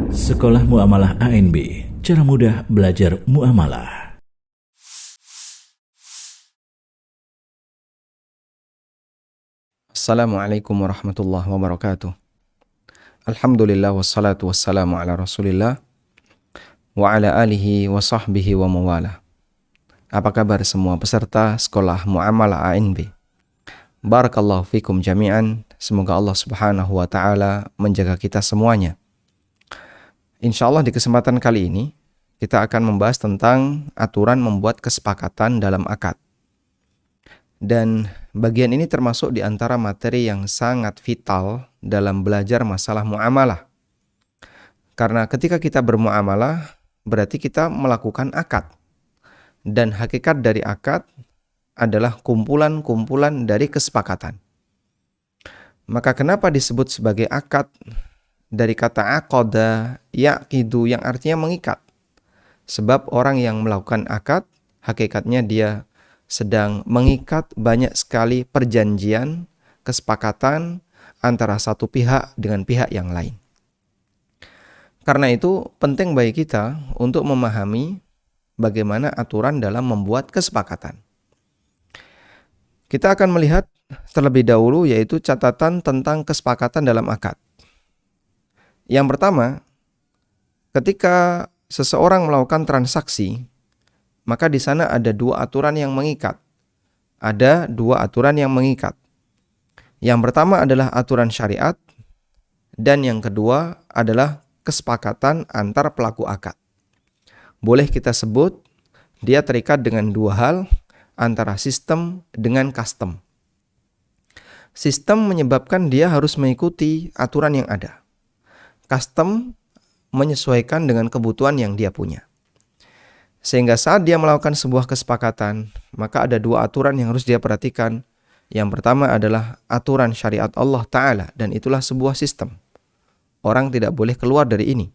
Sekolah Muamalah ANB, cara mudah belajar muamalah. Assalamualaikum warahmatullahi wabarakatuh. Alhamdulillah wassalatu wassalamu ala rasulillah wa ala alihi wa sahbihi wa mawala. Apa kabar semua peserta Sekolah Muamalah ANB? Barakallahu fikum jami'an. Semoga Allah subhanahu wa ta'ala menjaga kita semuanya. Insyaallah di kesempatan kali ini kita akan membahas tentang aturan membuat kesepakatan dalam akad. Dan bagian ini termasuk di antara materi yang sangat vital dalam belajar masalah muamalah. Karena ketika kita bermuamalah, berarti kita melakukan akad. Dan hakikat dari akad adalah kumpulan-kumpulan dari kesepakatan. Maka kenapa disebut sebagai akad? Dari kata aqada, yaqidu, yang artinya mengikat. Sebab orang yang melakukan akad, hakikatnya dia sedang mengikat banyak sekali perjanjian, kesepakatan antara satu pihak dengan pihak yang lain. Karena itu penting bagi kita untuk memahami bagaimana aturan dalam membuat kesepakatan. Kita akan melihat terlebih dahulu yaitu catatan tentang kesepakatan dalam akad. Yang pertama, ketika seseorang melakukan transaksi, maka di sana ada dua aturan yang mengikat. Ada dua aturan yang mengikat. Yang pertama adalah aturan syariat, dan yang kedua adalah kesepakatan antar pelaku akad. Boleh kita sebut dia terikat dengan dua hal, antara sistem dengan custom. Sistem menyebabkan dia harus mengikuti aturan yang ada. Custom menyesuaikan dengan kebutuhan yang dia punya. Sehingga saat dia melakukan sebuah kesepakatan, maka ada dua aturan yang harus dia perhatikan. Yang pertama adalah aturan syariat Allah Ta'ala, dan itulah sebuah sistem. Orang tidak boleh keluar dari ini.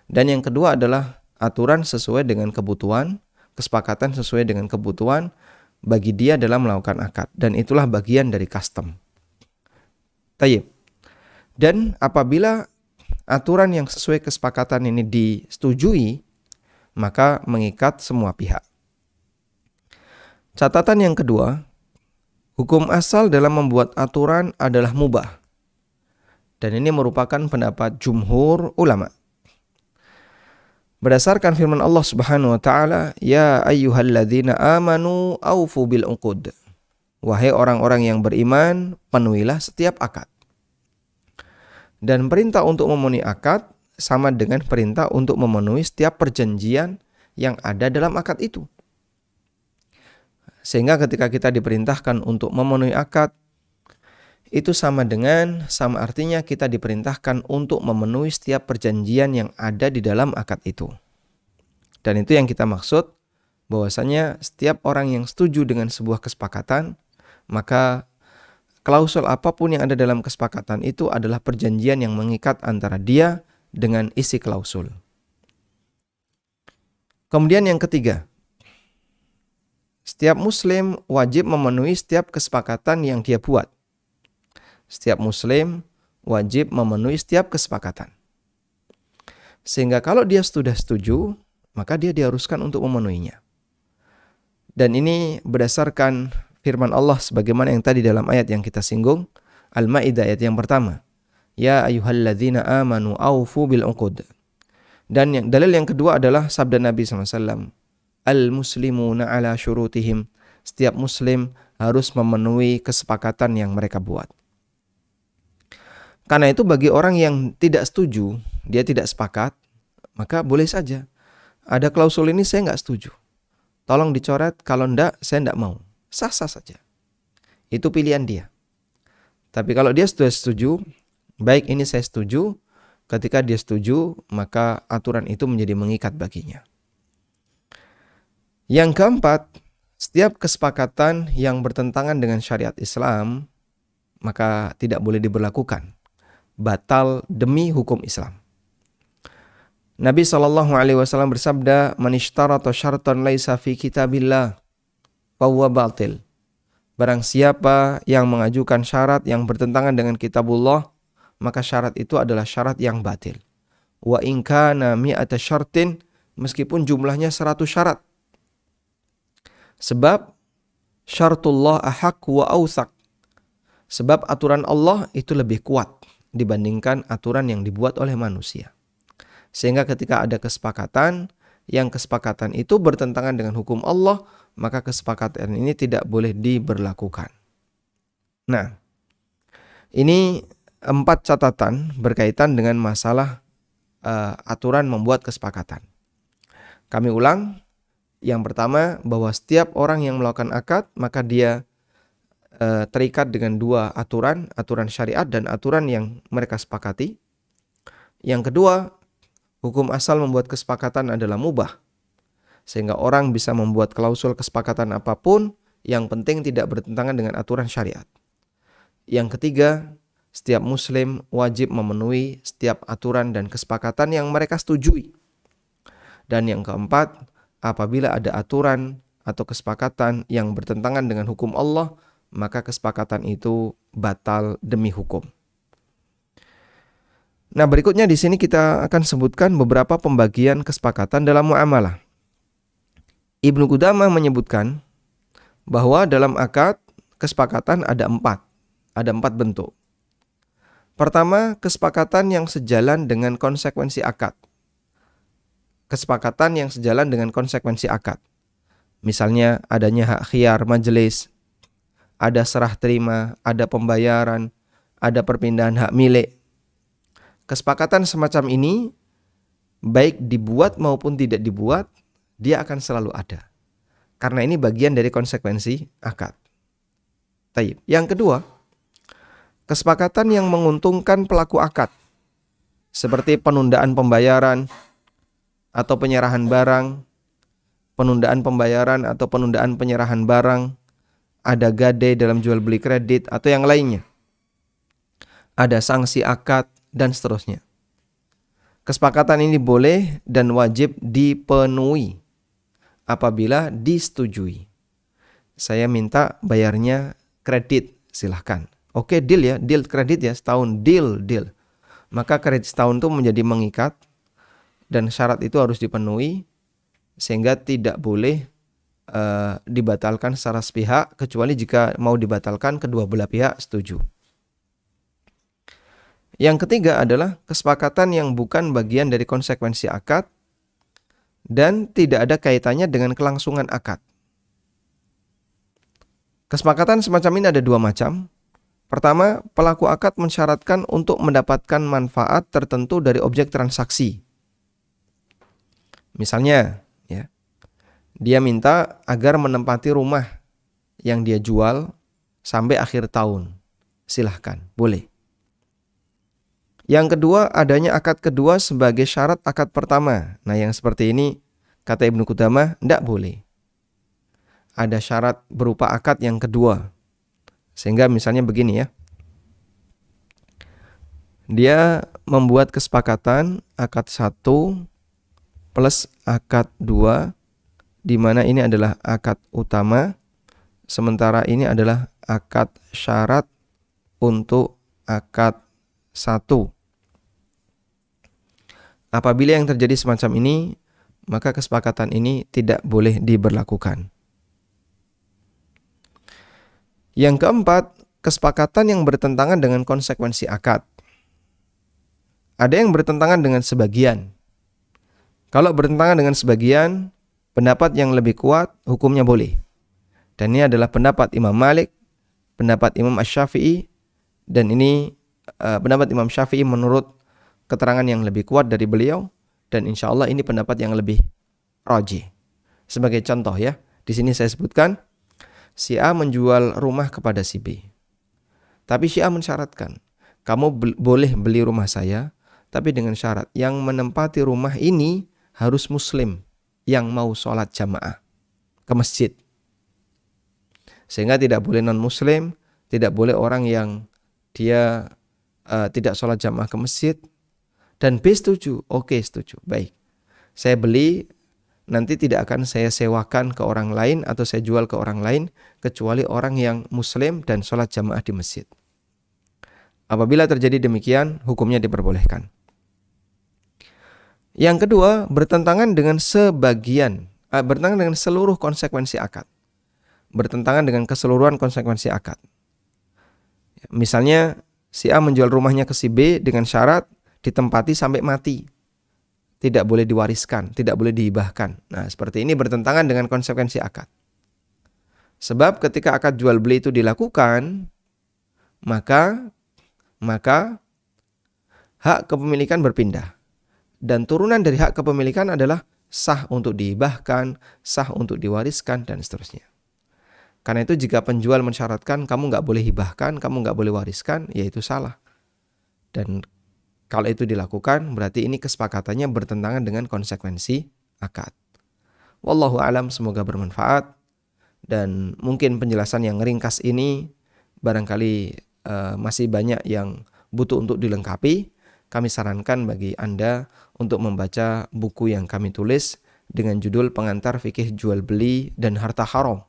Dan yang kedua adalah aturan sesuai dengan kebutuhan, kesepakatan sesuai dengan kebutuhan bagi dia dalam melakukan akad. Dan itulah bagian dari custom. Tayyib. Dan apabila aturan yang sesuai kesepakatan ini disetujui, maka mengikat semua pihak. Catatan yang kedua, hukum asal dalam membuat aturan adalah mubah. Dan ini merupakan pendapat jumhur ulama. Berdasarkan firman Allah Subhanahu wa taala, "Ya ayyuhalladzina amanu aufu bil uqud." Wahai orang-orang yang beriman, penuhilah setiap akad. Dan perintah untuk memenuhi akad sama dengan perintah untuk memenuhi setiap perjanjian yang ada dalam akad itu. Sehingga ketika kita diperintahkan untuk memenuhi akad, itu sama artinya kita diperintahkan untuk memenuhi setiap perjanjian yang ada di dalam akad itu. Dan itu yang kita maksud, bahwasanya setiap orang yang setuju dengan sebuah kesepakatan, maka klausul apapun yang ada dalam kesepakatan itu adalah perjanjian yang mengikat antara dia dengan isi klausul. Kemudian yang ketiga, setiap muslim wajib memenuhi setiap kesepakatan yang dia buat. Setiap muslim wajib memenuhi setiap kesepakatan. Sehingga kalau dia sudah setuju, maka dia diharuskan untuk memenuhinya. Dan ini berdasarkan firman Allah sebagaimana yang tadi dalam ayat yang kita singgung, Al-Maidah ayat yang pertama. Ya ayyuhalladzina amanu aufu bil uqud. Dan dalil yang kedua adalah sabda Nabi SAW. Al-muslimuna ala syurutihim. Setiap muslim harus memenuhi kesepakatan yang mereka buat. Karena itu bagi orang yang tidak setuju, dia tidak sepakat, maka boleh saja. Ada klausul ini saya nggak setuju. Tolong dicoret, kalau enggak saya enggak mau. Sah-sah saja. Itu pilihan dia. Tapi kalau dia sudah setuju, baik ini saya setuju, ketika dia setuju, maka aturan itu menjadi mengikat baginya. Yang keempat, setiap kesepakatan yang bertentangan dengan syariat Islam, maka tidak boleh diberlakukan. Batal demi hukum Islam. Nabi SAW bersabda, "Man ishtarata syartan laisa fi kitabillah, fahuwa batil." Barang siapa yang mengajukan syarat yang bertentangan dengan kitabullah, maka syarat itu adalah syarat yang batil. wa in kana mi'ata syartin, meskipun jumlahnya 100 syarat. Sebab syartullah ahaq wa awthaq. Sebab aturan Allah itu lebih kuat dibandingkan aturan yang dibuat oleh manusia. Sehingga ketika ada kesepakatan, yang kesepakatan itu bertentangan dengan hukum Allah, maka kesepakatan ini tidak boleh diberlakukan. Nah, ini 4 catatan berkaitan dengan masalah aturan membuat kesepakatan. Kami ulang, yang pertama bahwa setiap orang yang melakukan akad maka dia terikat dengan 2 aturan syariat dan aturan yang mereka sepakati. Yang kedua, hukum asal membuat kesepakatan adalah mubah, sehingga orang bisa membuat klausul kesepakatan apapun, yang penting tidak bertentangan dengan aturan syariat. Yang ketiga, setiap muslim wajib memenuhi setiap aturan dan kesepakatan yang mereka setujui. Dan yang keempat, apabila ada aturan atau kesepakatan yang bertentangan dengan hukum Allah, maka kesepakatan itu batal demi hukum. Nah, berikutnya di sini kita akan sebutkan beberapa pembagian kesepakatan dalam muamalah. Ibnu Qudamah menyebutkan bahwa dalam akad kesepakatan ada 4 bentuk. Pertama, kesepakatan yang sejalan dengan konsekuensi akad. Kesepakatan yang sejalan dengan konsekuensi akad. Misalnya adanya hak khiyar majelis, ada serah terima, ada pembayaran, ada perpindahan hak milik. Kesepakatan semacam ini, baik dibuat maupun tidak dibuat, dia akan selalu ada. Karena ini bagian dari konsekuensi akad. Taib. Yang kedua, kesepakatan yang menguntungkan pelaku akad, seperti penundaan pembayaran atau penyerahan barang, penundaan pembayaran atau penundaan penyerahan barang, ada gade dalam jual beli kredit atau yang lainnya, ada sanksi akad, dan seterusnya. Kesepakatan ini boleh dan wajib dipenuhi apabila disetujui. Saya minta bayarnya kredit, silahkan. Oke, deal ya, deal kredit ya, setahun, deal. Maka kredit setahun itu menjadi mengikat dan syarat itu harus dipenuhi sehingga tidak boleh dibatalkan secara sepihak, kecuali jika mau dibatalkan kedua belah pihak setuju. Yang ketiga adalah kesepakatan yang bukan bagian dari konsekuensi akad dan tidak ada kaitannya dengan kelangsungan akad. Kesepakatan semacam ini ada 2 macam. Pertama, pelaku akad mensyaratkan untuk mendapatkan manfaat tertentu dari objek transaksi. Misalnya, ya, dia minta agar menempati rumah yang dia jual sampai akhir tahun. Silahkan, boleh. Yang kedua, adanya akad kedua sebagai syarat akad pertama. Nah, yang seperti ini, kata Ibnu Qudamah, tidak boleh. Ada syarat berupa akad yang kedua. Sehingga misalnya begini ya. Dia membuat kesepakatan akad 1 plus akad 2, di mana ini adalah akad utama, sementara ini adalah akad syarat untuk akad 1. Apabila yang terjadi semacam ini, maka kesepakatan ini tidak boleh diberlakukan. Yang keempat, kesepakatan yang bertentangan dengan konsekuensi akad. Ada yang bertentangan dengan sebagian. Kalau bertentangan dengan sebagian, pendapat yang lebih kuat hukumnya boleh. Dan ini adalah pendapat Imam Malik, pendapat Imam Asy-Syafi'i, dan ini pendapat Imam Syafi'i menurut keterangan yang lebih kuat dari beliau, dan insya Allah ini pendapat yang lebih rajih. Sebagai contoh ya, di sini saya sebutkan si A menjual rumah kepada si B. Tapi si A mensyaratkan, kamu boleh beli rumah saya, tapi dengan syarat yang menempati rumah ini harus muslim yang mau sholat jamaah ke masjid. Sehingga tidak boleh non-muslim, tidak boleh orang yang dia tidak sholat jamaah ke masjid. Dan B setuju, oke setuju, baik. Saya beli, nanti tidak akan saya sewakan ke orang lain atau saya jual ke orang lain, kecuali orang yang muslim dan sholat jamaah di masjid. Apabila terjadi demikian, hukumnya diperbolehkan. Yang kedua, bertentangan dengan bertentangan dengan seluruh konsekuensi akad. Bertentangan dengan keseluruhan konsekuensi akad. Misalnya, si A menjual rumahnya ke si B dengan syarat ditempati sampai mati. Tidak boleh diwariskan, tidak boleh dihibahkan. Nah, seperti ini bertentangan dengan konsekuensi akad. Sebab ketika akad jual beli itu dilakukan, maka hak kepemilikan berpindah. Dan turunan dari hak kepemilikan adalah sah untuk dihibahkan, sah untuk diwariskan, dan seterusnya. Karena itu jika penjual mensyaratkan kamu nggak boleh hibahkan, kamu nggak boleh wariskan, ya itu salah. Dan kalau itu dilakukan, berarti ini kesepakatannya bertentangan dengan konsekuensi akad. Wallahu alam, semoga bermanfaat. Dan mungkin penjelasan yang ringkas ini barangkali masih banyak yang butuh untuk dilengkapi. Kami sarankan bagi Anda untuk membaca buku yang kami tulis dengan judul Pengantar Fikih Jual Beli dan Harta Haram.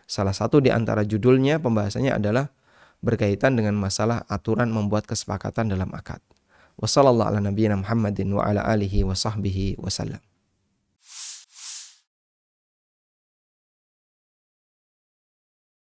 Salah satu di antara judulnya pembahasannya adalah berkaitan dengan masalah aturan membuat kesepakatan dalam akad. Wassallallahu ala nabiyyina Muhammadin wa ala alihi wa sahbihi wasallam.